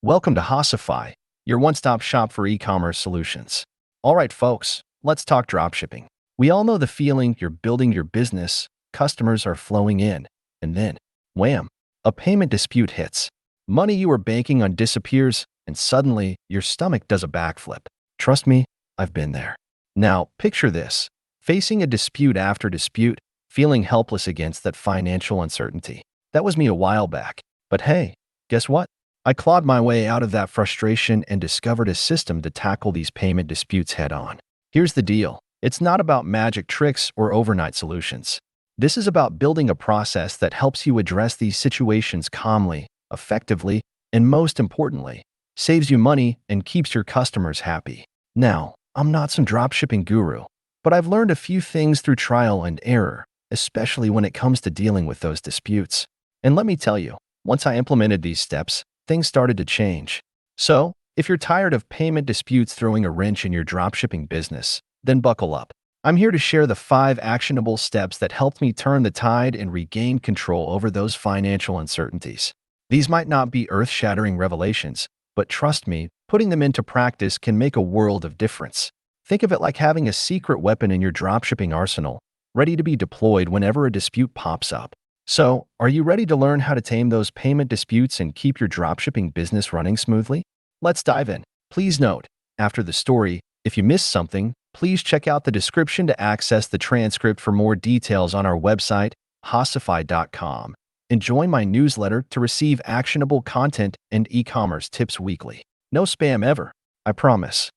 Welcome to Hocify, your one-stop shop for e-commerce solutions. All right, folks, let's talk dropshipping. We all know the feeling. You're building your business, customers are flowing in, and then, wham, a payment dispute hits. Money you were banking on disappears, and suddenly your stomach does a backflip. Trust me, I've been there. Now, picture this: facing a dispute after dispute, feeling helpless against that financial uncertainty. That was me a while back. But hey, guess what? I clawed my way out of that frustration and discovered a system to tackle these payment disputes head on. Here's the deal: it's not about magic tricks or overnight solutions. This is about building a process that helps you address these situations calmly, effectively, and most importantly, saves you money and keeps your customers happy. Now, I'm not some dropshipping guru, but I've learned a few things through trial and error, especially when it comes to dealing with those disputes. And let me tell you, once I implemented these steps, things started to change. So, if you're tired of payment disputes throwing a wrench in your dropshipping business, then buckle up. I'm here to share the 5 actionable steps that helped me turn the tide and regain control over those financial uncertainties. These might not be earth-shattering revelations, but trust me, putting them into practice can make a world of difference. Think of it like having a secret weapon in your dropshipping arsenal, ready to be deployed whenever a dispute pops up. So, are you ready to learn how to tame those payment disputes and keep your dropshipping business running smoothly? Let's dive in. Please note, after the story, if you missed something, please check out the description to access the transcript for more details on our website, hocify.com, and join my newsletter to receive actionable content and e-commerce tips weekly. No spam ever, I promise.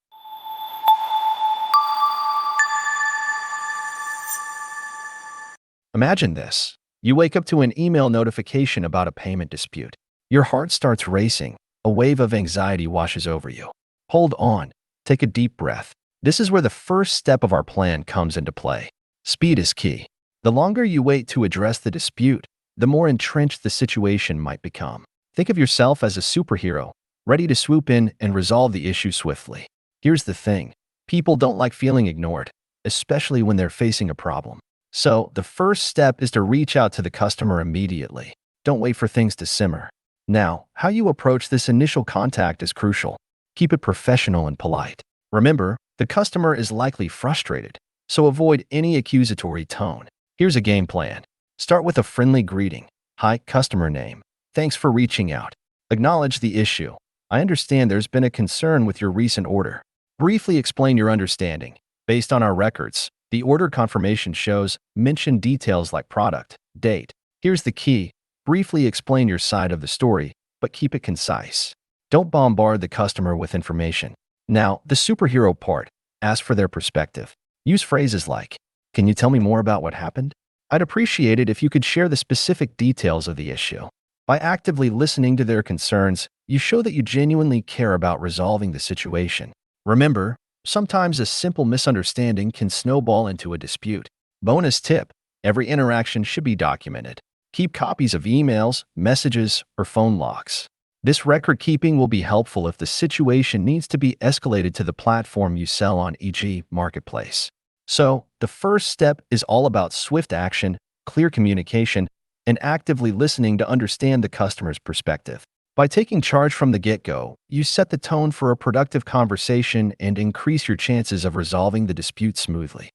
Imagine this. You wake up to an email notification about a payment dispute. Your heart starts racing. A wave of anxiety washes over you. Hold on. Take a deep breath. This is where the first step of our plan comes into play. Speed is key. The longer you wait to address the dispute, the more entrenched the situation might become. Think of yourself as a superhero, ready to swoop in and resolve the issue swiftly. Here's the thing: people don't like feeling ignored, especially when they're facing a problem. So, the first step is to reach out to the customer immediately. Don't wait for things to simmer. Now, how you approach this initial contact is crucial. Keep it professional and polite. Remember, the customer is likely frustrated, so avoid any accusatory tone. Here's a game plan. Start with a friendly greeting. Hi, customer name. Thanks for reaching out. Acknowledge the issue. I understand there's been a concern with your recent order. Briefly explain your understanding. Based on our records, the order confirmation shows mention details like product, date. Here's the key: briefly explain your side of the story, but keep it concise. Don't bombard the customer with information. Now, the superhero part: ask for their perspective. Use phrases like, "Can you tell me more about what happened? I'd appreciate it if you could share the specific details of the issue." By actively listening to their concerns, you show that you genuinely care about resolving the situation. Remember, sometimes a simple misunderstanding can snowball into a dispute. Bonus tip: every interaction should be documented. Keep copies of emails, messages, or phone logs. This record keeping will be helpful if the situation needs to be escalated to the platform you sell on, e.g., Marketplace. So, the first step is all about swift action, clear communication, and actively listening to understand the customer's perspective. By taking charge from the get-go, you set the tone for a productive conversation and increase your chances of resolving the dispute smoothly.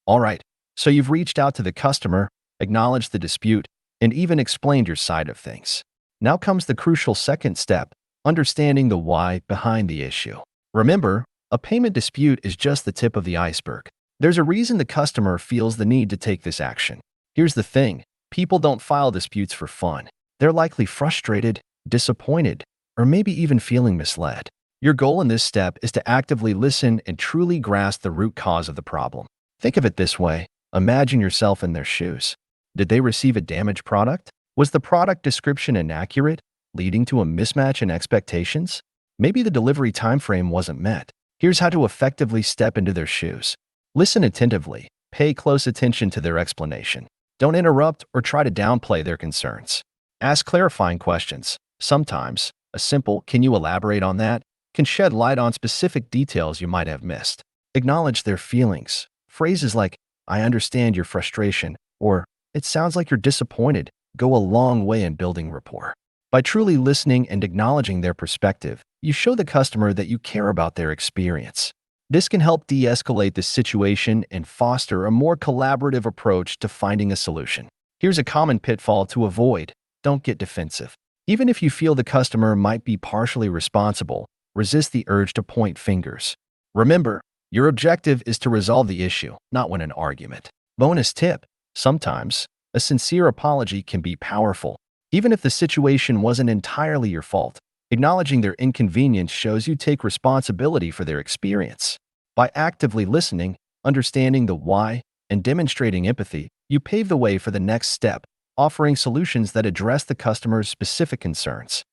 All right, so you've reached out to the customer, acknowledged the dispute, and even explained your side of things. Now comes the crucial second step: understanding the why behind the issue. Remember, a payment dispute is just the tip of the iceberg. There's a reason the customer feels the need to take this action. Here's the thing: people don't file disputes for fun. They're likely frustrated, disappointed, or maybe even feeling misled. Your goal in this step is to actively listen and truly grasp the root cause of the problem. Think of it this way: imagine yourself in their shoes. Did they receive a damaged product? Was the product description inaccurate, leading to a mismatch in expectations? Maybe the delivery timeframe wasn't met. Here's how to effectively step into their shoes. Listen attentively. Pay close attention to their explanation. Don't interrupt or try to downplay their concerns. Ask clarifying questions. Sometimes, a simple "can you elaborate on that?" can shed light on specific details you might have missed. Acknowledge their feelings. Phrases like, "I understand your frustration," or It sounds like you're disappointed. Go a long way in building rapport. By truly listening and acknowledging their perspective, you show the customer that you care about their experience. This can help de-escalate the situation and foster a more collaborative approach to finding a solution. Here's a common pitfall to avoid. Don't get defensive. Even if you feel the customer might be partially responsible, resist the urge to point fingers. Remember, your objective is to resolve the issue, not win an argument. Bonus tip: sometimes, a sincere apology can be powerful. Even if the situation wasn't entirely your fault, acknowledging their inconvenience shows you take responsibility for their experience. By actively listening, understanding the why, and demonstrating empathy, you pave the way for the next step, offering solutions that address the customer's specific concerns.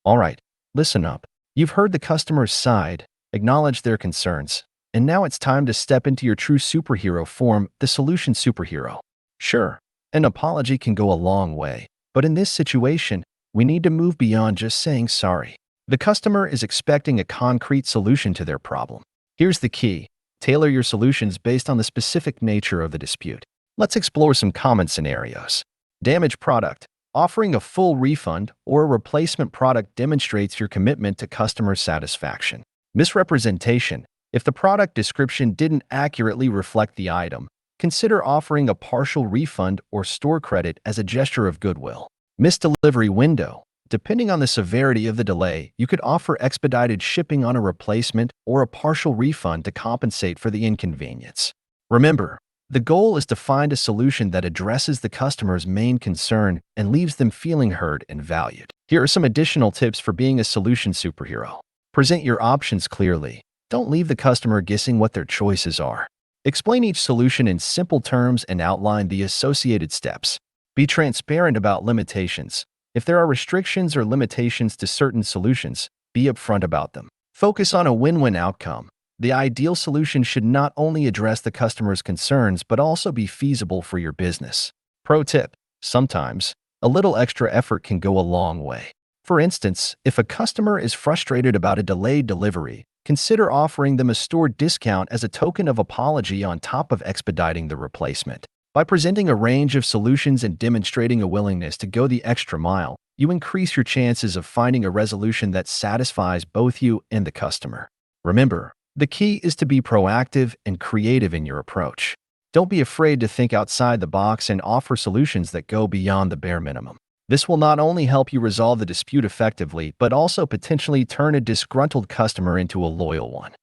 All right, listen up. You've heard the customer's side, acknowledged their concerns, and now it's time to step into your true superhero form, the solution superhero. Sure, an apology can go a long way, but in this situation, we need to move beyond just saying sorry. The customer is expecting a concrete solution to their problem. Here's the key: tailor your solutions based on the specific nature of the dispute. Let's explore some common scenarios. Damaged product. Offering a full refund or a replacement product demonstrates your commitment to customer satisfaction. Misrepresentation. If the product description didn't accurately reflect the item, consider offering a partial refund or store credit as a gesture of goodwill. Missed delivery window. Depending on the severity of the delay, you could offer expedited shipping on a replacement or a partial refund to compensate for the inconvenience. Remember, the goal is to find a solution that addresses the customer's main concern and leaves them feeling heard and valued. Here are some additional tips for being a solution superhero. Present your options clearly. Don't leave the customer guessing what their choices are. Explain each solution in simple terms and outline the associated steps. Be transparent about limitations. If there are restrictions or limitations to certain solutions, be upfront about them. Focus on a win-win outcome. The ideal solution should not only address the customer's concerns but also be feasible for your business. Pro tip: sometimes, a little extra effort can go a long way. For instance, if a customer is frustrated about a delayed delivery, consider offering them a store discount as a token of apology on top of expediting the replacement. By presenting a range of solutions and demonstrating a willingness to go the extra mile, you increase your chances of finding a resolution that satisfies both you and the customer. Remember, the key is to be proactive and creative in your approach. Don't be afraid to think outside the box and offer solutions that go beyond the bare minimum. This will not only help you resolve the dispute effectively, but also potentially turn a disgruntled customer into a loyal one.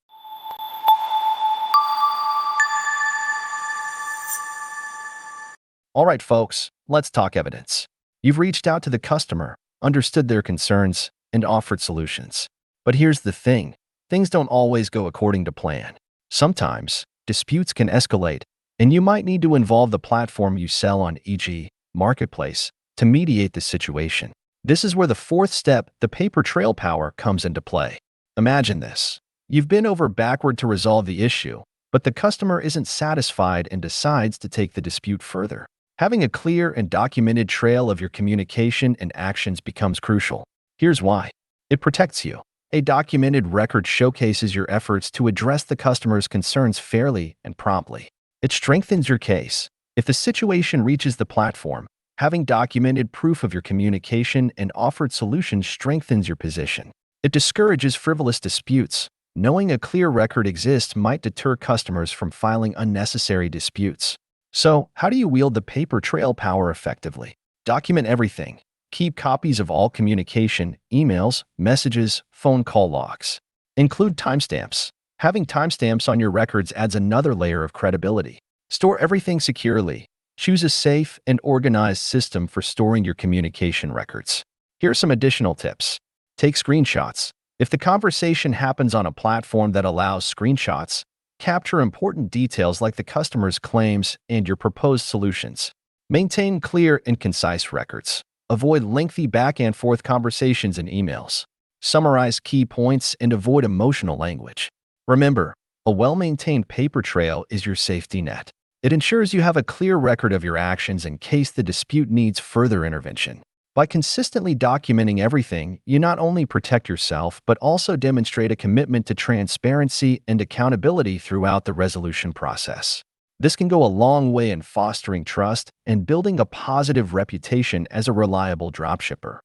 All right, folks, let's talk evidence. You've reached out to the customer, understood their concerns, and offered solutions. But here's the thing: things don't always go according to plan. Sometimes, disputes can escalate, and you might need to involve the platform you sell on, e.g., Marketplace, to mediate the situation. This is where the fourth step, the paper trail power, comes into play. Imagine this: you've been over backward to resolve the issue, but the customer isn't satisfied and decides to take the dispute further. Having a clear and documented trail of your communication and actions becomes crucial. Here's why. It protects you. A documented record showcases your efforts to address the customer's concerns fairly and promptly. It strengthens your case. If the situation reaches the platform, having documented proof of your communication and offered solutions strengthens your position. It discourages frivolous disputes. Knowing a clear record exists might deter customers from filing unnecessary disputes. So, how do you wield the paper trail power effectively? Document everything. Keep copies of all communication, emails, messages, phone call logs. Include timestamps. Having timestamps on your records adds another layer of credibility. Store everything securely. Choose a safe and organized system for storing your communication records. Here are some additional tips. Take screenshots. If the conversation happens on a platform that allows screenshots, capture important details like the customer's claims and your proposed solutions. Maintain clear and concise records. Avoid lengthy back-and-forth conversations in emails. Summarize key points and avoid emotional language. Remember, a well-maintained paper trail is your safety net. It ensures you have a clear record of your actions in case the dispute needs further intervention. By consistently documenting everything, you not only protect yourself, but also demonstrate a commitment to transparency and accountability throughout the resolution process. This can go a long way in fostering trust and building a positive reputation as a reliable dropshipper.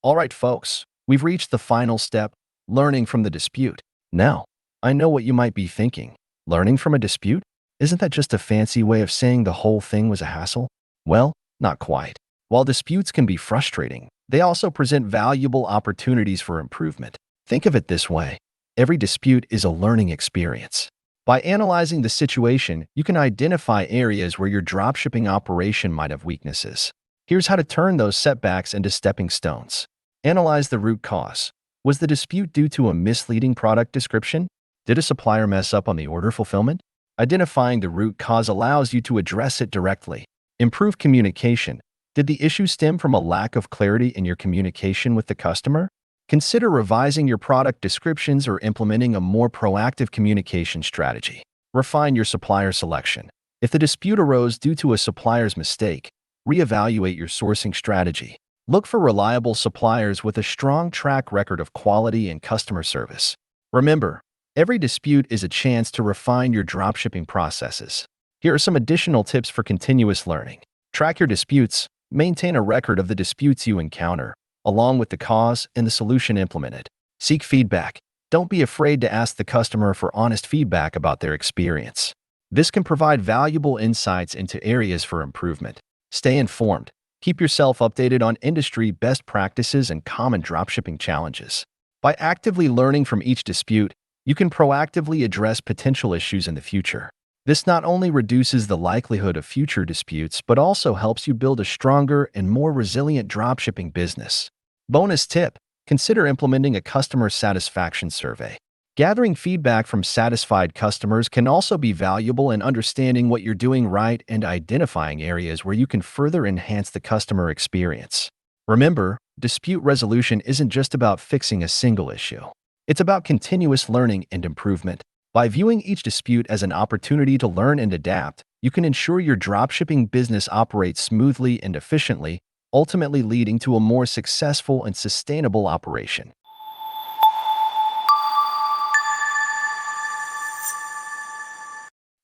All right, folks, we've reached the final step, learning from the dispute. Now, I know what you might be thinking. Learning from a dispute? Isn't that just a fancy way of saying the whole thing was a hassle? Well, not quite. While disputes can be frustrating, they also present valuable opportunities for improvement. Think of it this way. Every dispute is a learning experience. By analyzing the situation, you can identify areas where your dropshipping operation might have weaknesses. Here's how to turn those setbacks into stepping stones. Analyze the root cause. Was the dispute due to a misleading product description? Did a supplier mess up on the order fulfillment? Identifying the root cause allows you to address it directly. Improve communication. Did the issue stem from a lack of clarity in your communication with the customer? Consider revising your product descriptions or implementing a more proactive communication strategy. Refine your supplier selection. If the dispute arose due to a supplier's mistake, reevaluate your sourcing strategy. Look for reliable suppliers with a strong track record of quality and customer service. Remember, every dispute is a chance to refine your dropshipping processes. Here are some additional tips for continuous learning. Track your disputes. Maintain a record of the disputes you encounter, along with the cause and the solution implemented. Seek feedback. Don't be afraid to ask the customer for honest feedback about their experience. This can provide valuable insights into areas for improvement. Stay informed. Keep yourself updated on industry best practices and common dropshipping challenges. By actively learning from each dispute, you can proactively address potential issues in the future. This not only reduces the likelihood of future disputes, but also helps you build a stronger and more resilient dropshipping business. Bonus tip: consider implementing a customer satisfaction survey. Gathering feedback from satisfied customers can also be valuable in understanding what you're doing right and identifying areas where you can further enhance the customer experience. Remember, dispute resolution isn't just about fixing a single issue. It's about continuous learning and improvement. By viewing each dispute as an opportunity to learn and adapt, you can ensure your dropshipping business operates smoothly and efficiently, ultimately leading to a more successful and sustainable operation.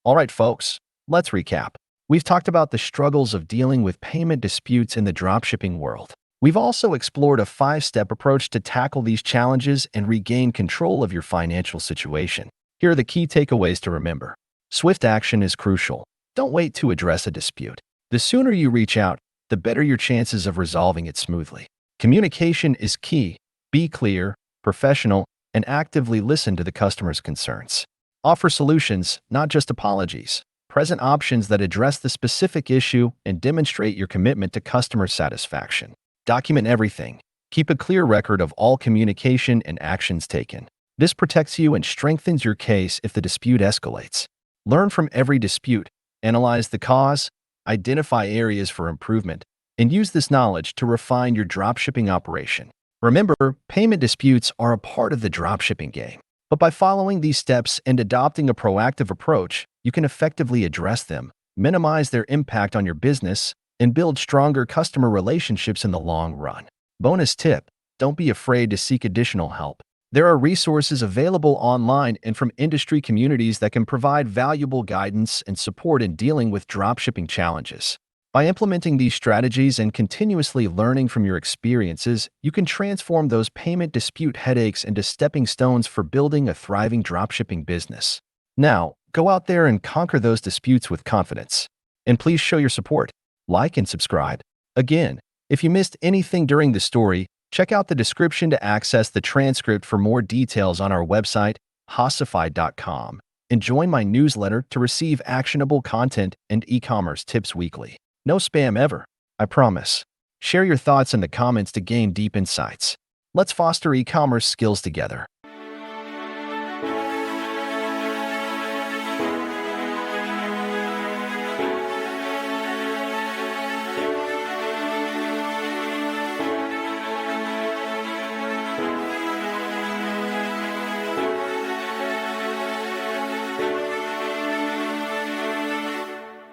All right, folks, let's recap. We've talked about the struggles of dealing with payment disputes in the dropshipping world. We've also explored a 5-step approach to tackle these challenges and regain control of your financial situation. Here are the key takeaways to remember. Swift action is crucial. Don't wait to address a dispute. The sooner you reach out, the better your chances of resolving it smoothly. Communication is key. Be clear, professional, and actively listen to the customer's concerns. Offer solutions, not just apologies. Present options that address the specific issue and demonstrate your commitment to customer satisfaction. Document everything. Keep a clear record of all communication and actions taken. This protects you and strengthens your case if the dispute escalates. Learn from every dispute, analyze the cause, identify areas for improvement, and use this knowledge to refine your dropshipping operation. Remember, payment disputes are a part of the dropshipping game. But by following these steps and adopting a proactive approach, you can effectively address them, minimize their impact on your business, and build stronger customer relationships in the long run. Bonus tip: don't be afraid to seek additional help. There are resources available online and from industry communities that can provide valuable guidance and support in dealing with dropshipping challenges. By implementing these strategies and continuously learning from your experiences, you can transform those payment dispute headaches into stepping stones for building a thriving dropshipping business. Now, go out there and conquer those disputes with confidence. And please show your support. Like and subscribe. Again, if you missed anything during the story, check out the description to access the transcript for more details on our website, Hocify.com, and join my newsletter to receive actionable content and e-commerce tips weekly. No spam ever, I promise. Share your thoughts in the comments to gain deep insights. Let's foster e-commerce skills together.